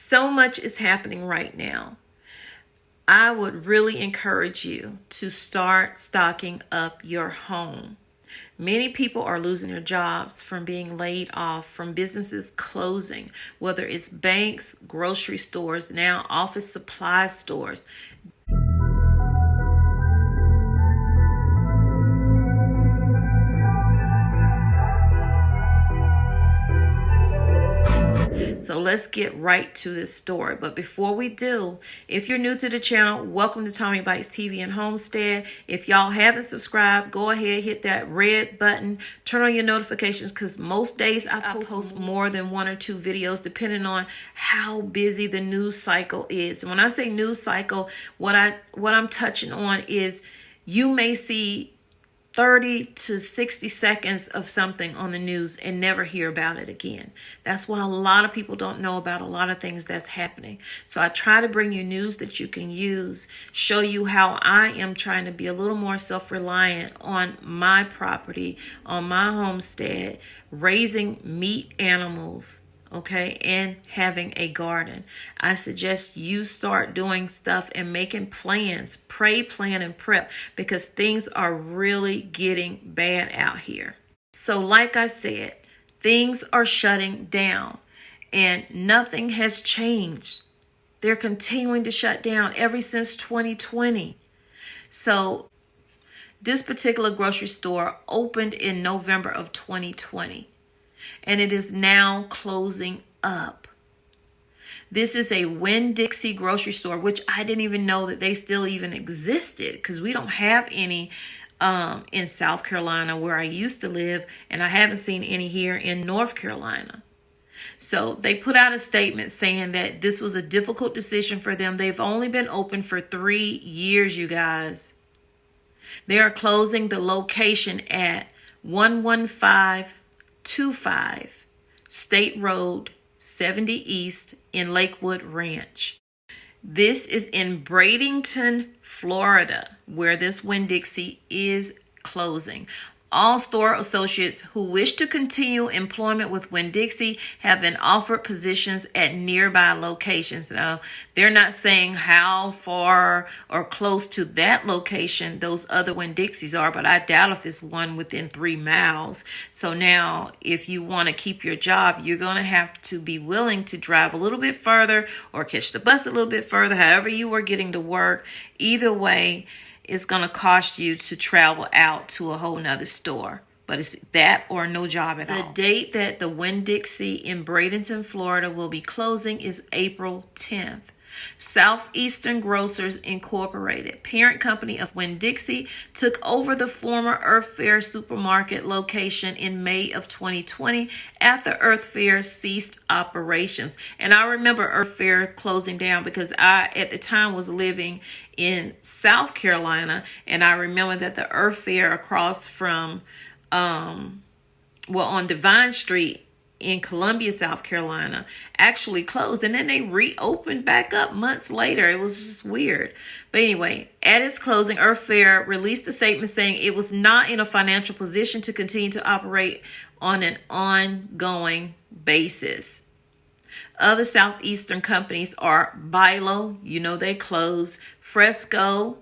So much is happening right now. I would really encourage you to start stocking up your home. Many people are losing their jobs from being laid off, from businesses closing, whether it's banks, grocery stores, now office supply stores. So let's get right to this story. But before we do, if you're new to the channel, welcome to Tommy Bites TV and Homestead. If y'all haven't subscribed, go ahead, hit that red button, turn on your notifications, because most days I post more than 1 or 2 videos depending on how busy the news cycle is. And when I say news cycle, what I'm touching on is you may see 30 to 60 seconds of something on the news and never hear about it again. That's why a lot of people don't know about a lot of things that's happening. So I try to bring you news that you can use, show you how I am trying to be a little more self-reliant on my property, on my homestead, raising meat animals, okay, and having a garden. I suggest you start doing stuff and making plans. Pray, plan, and prep, because things are really getting bad out here. So like I said, things are shutting down and nothing has changed. They're continuing to shut down ever since 2020. So this particular grocery store opened in November of 2020. And it is now closing up. This is a Winn-Dixie grocery store, which I didn't even know that they still even existed, because we don't have any in South Carolina where I used to live, and I haven't seen any here in North Carolina. So they put out a statement saying that this was a difficult decision for them. They've only been open for 3 years, you guys. They are closing the location at 11525 State Road 70 East in Lakewood Ranch. This is in Bradenton, Florida, where this Winn-Dixie is closing. All store associates who wish to continue employment with Winn-Dixie have been offered positions at nearby locations. Now, they're not saying how far or close to that location those other Winn-Dixies are, but I doubt if it's one within 3 miles. So now, if you want to keep your job, you're going to have to be willing to drive a little bit further or catch the bus a little bit further, however you are getting to work. Either way, it's going to cost you to travel out to a whole nother store. But it's that or no job at all. The date that the Winn-Dixie in Bradenton, Florida will be closing is April 10th. Southeastern Grocers Incorporated, parent company of Winn-Dixie, took over the former Earth Fare supermarket location in May of 2020 after Earth Fare ceased operations. And I remember Earth Fare closing down because I, at the time, was living in South Carolina, and I remember that the Earth Fare across from, on Divine Street in Columbia, South Carolina, actually closed, and then they reopened back up months later. It was just weird. But anyway, at its closing, Earth Fare released a statement saying it was not in a financial position to continue to operate on an ongoing basis. Other Southeastern companies are Bilo, you know they closed, Fresco,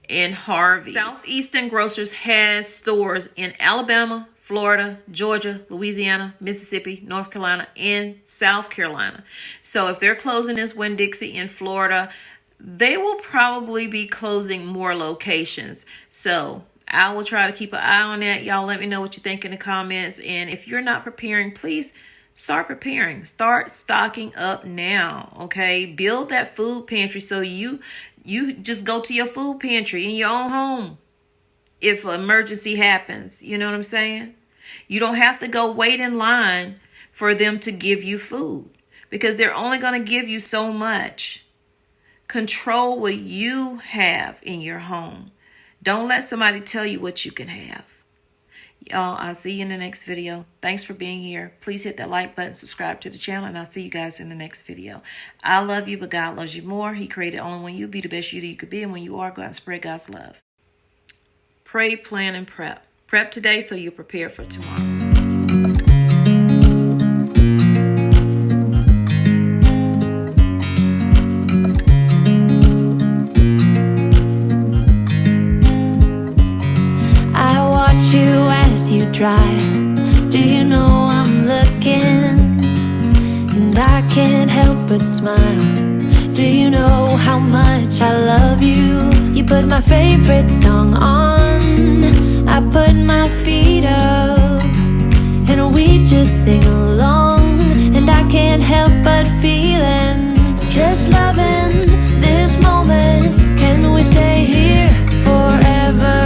and Harvey. Southeastern Grocers has stores in Alabama, Florida, Georgia, Louisiana, Mississippi, North Carolina, and South Carolina. So if they're closing this Winn-Dixie in Florida, they will probably be closing more locations. So I will try to keep an eye on that. Y'all let me know what you think in the comments. And if you're not preparing, please start preparing. Start stocking up now, okay? Build that food pantry so you just go to your food pantry in your own home. If an emergency happens, you know what I'm saying? You don't have to go wait in line for them to give you food, because they're only going to give you so much. Control what you have in your home. Don't let somebody tell you what you can have. Y'all, I'll see you in the next video. Thanks for being here. Please hit that like button, subscribe to the channel, and I'll see you guys in the next video. I love you, but God loves you more. He created only when you be the best you that you could be, and when you are, go out and spread God's love. Pray, plan, and prep. Prep today so you're prepared for tomorrow. dry. Do you know I'm looking? And I can't help but smile. Do you know how much I love you? You put my favorite song on, I put my feet up, and we just sing along. And I can't help but feeling, just loving this moment. Can we stay here forever?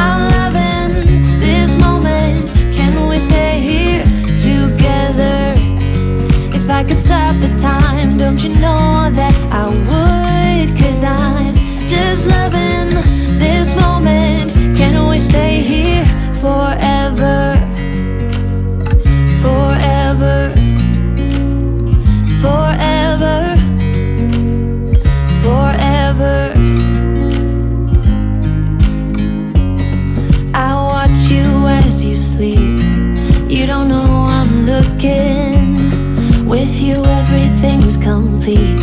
I'm loving this moment. Can we stay here together? If I could stop the time, don't you know that I would? 'Cause I'm just loving this moment. Can we stay here forever? Forever. Forever. Forever. I watch you as you sleep. You don't know I'm looking. With you everything's complete.